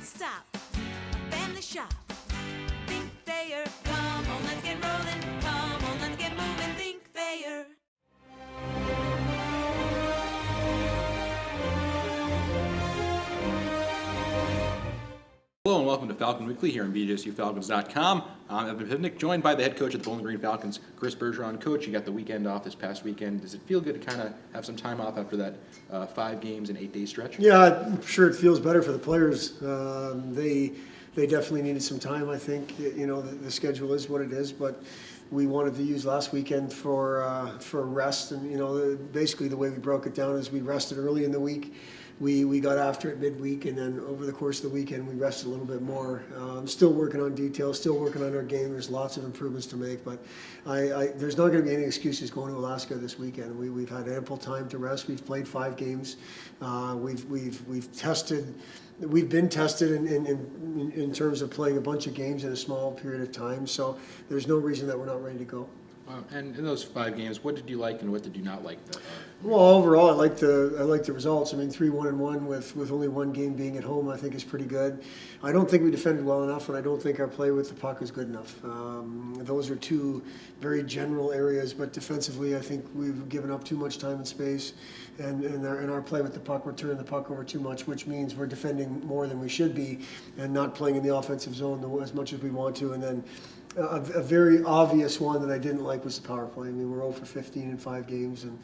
stop. Family shop. Think Thayer. Come on, let's get rolling. Come on, let's get moving. Think Thayer. Hello and welcome to Falcon Weekly here on BGSUFalcons.com. I'm Evan Pivnick, joined by the head coach of the Bowling Green Falcons, Chris Bergeron. Coach, you got the weekend off this past weekend. Does it feel good to kind of have some time off after that 5 games and 8 day stretch? Yeah, I'm sure it feels better for the players. They definitely needed some time. I think the schedule is what it is, but we wanted to use last weekend for rest. And basically the way we broke it down is we rested early in the week. We got after it midweek, and then over the course of the weekend we rested a little bit more. Still working on details, still working on our game. There's lots of improvements to make, but there's not going to be any excuses going to Alaska this weekend. We've had ample time to rest. We've played 5 games. We've tested. We've been tested in terms of playing a bunch of games in a small period of time. So there's no reason that we're not ready to go. And in those 5 games, what did you like and what did you not like? Well, overall, I like the results. I mean, 3-1-1 with only 1 game being at home, I think is pretty good. I don't think we defended well enough, and I don't think our play with the puck is good enough. Those are 2 very general areas, but defensively, I think we've given up too much time and space, and in our play with the puck, we're turning the puck over too much, which means we're defending more than we should be, and not playing in the offensive zone as much as we want to, and then. A very obvious one that I didn't like was the power play. I mean, we're 0 for 15 in 5 games, and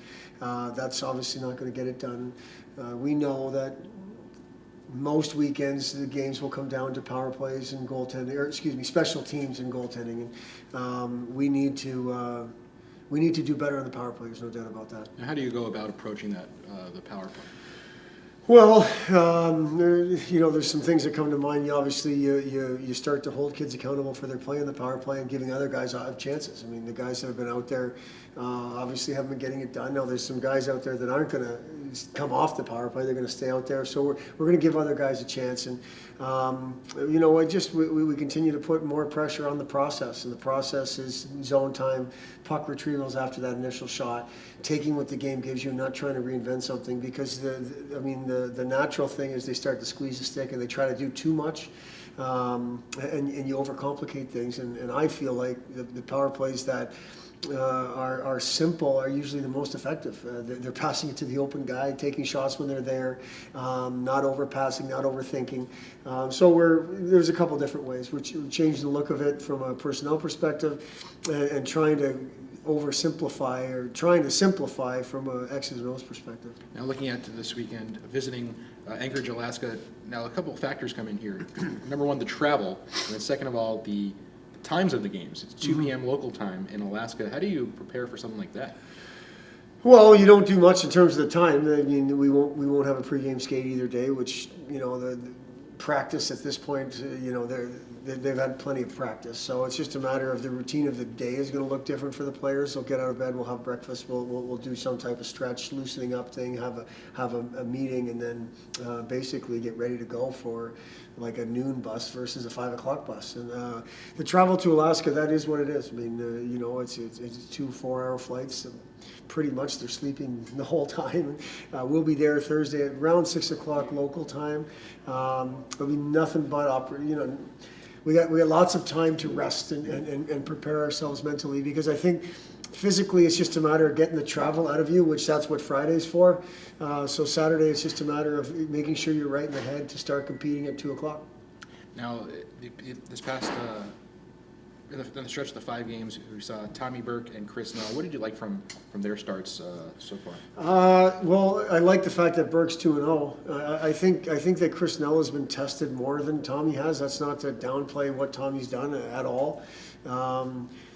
that's obviously not going to get it done. We know that most weekends the games will come down to power plays and goaltending, or special teams and goaltending. And we need to do better on the power play. There's no doubt about that. Now, how do you go about approaching that, the power play? Well, there's some things that come to mind. You start to hold kids accountable for their play in the power play and giving other guys chances. I mean, the guys that have been out there obviously haven't been getting it done. Now, there's some guys out there that aren't going to come off the power play. They're going to stay out there. So we're going to give other guys a chance. And, we continue to put more pressure on the process. And the process is zone time, puck retrievals after that initial shot, taking what the game gives you, not trying to reinvent something. Because, the natural thing is they start to squeeze the stick and they try to do too much. And you overcomplicate things. And I feel like the power plays that are simple are usually the most effective. They're passing it to the open guy, taking shots when they're there, not overpassing, not overthinking. So there's a couple different ways. We change the look of it from a personnel perspective, and trying to oversimplify or trying to simplify from a X's and O's perspective. Now, looking at this weekend, visiting Anchorage, Alaska. Now, a couple of factors come in here. Number one, the travel, and then second of all, the times of the games. It's 2 p.m. local time in Alaska. How do you prepare for something like that? Well, you don't do much in terms of the time. I mean, we won't have a pregame skate either day, which the practice at this point, they've had plenty of practice. So it's just a matter of the routine of the day is going to look different for the players. They'll get out of bed, we'll have breakfast, we'll do some type of stretch, loosening up thing, have a meeting, and then basically get ready to go for like a noon bus versus a 5 o'clock bus. And the travel to Alaska, that is what it is. I mean, it's 2 4-hour flights. Pretty much they're sleeping the whole time. We'll be there Thursday at around 6 o'clock local time. There'll be nothing but we got lots of time to rest and prepare ourselves mentally, because I think physically it's just a matter of getting the travel out of you, which that's what Friday's for. So Saturday it's just a matter of making sure you're right in the head to start competing at 2 o'clock. Now, this past in the stretch of the 5 games, we saw Tommy Burke and Chris Nell. What did you like from their starts so far? Well, I like the fact that Burke's 2-0. I think that Chris Nell has been tested more than Tommy has. That's not to downplay what Tommy's done at all.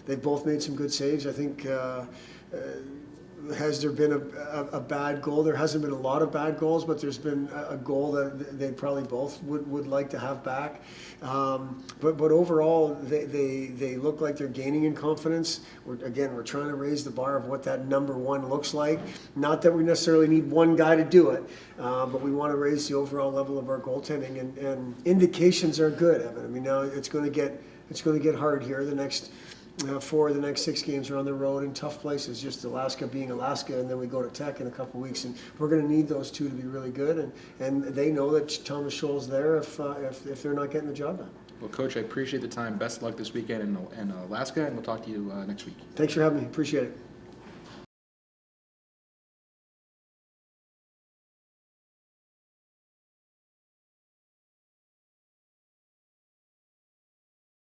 They've both made some good saves. I think. Has there been a bad goal? There hasn't been a lot of bad goals, but there's been a goal that they probably both would like to have back. But overall, they look like they're gaining in confidence. We're trying to raise the bar of what that number 1 looks like. Not that we necessarily need one guy to do it, but we want to raise the overall level of our goaltending. And indications are good, Evan. I mean, now it's going to get hard here the next 4 of the next 6 games are on the road in tough places, just Alaska being Alaska, and then we go to Tech in a couple weeks, and we're going to need those two to be really good, and they know that Thomas Scholl's there if they're not getting the job done. Well, Coach, I appreciate the time. Best of luck this weekend in Alaska, and we'll talk to you next week. Thanks for having me. Appreciate it.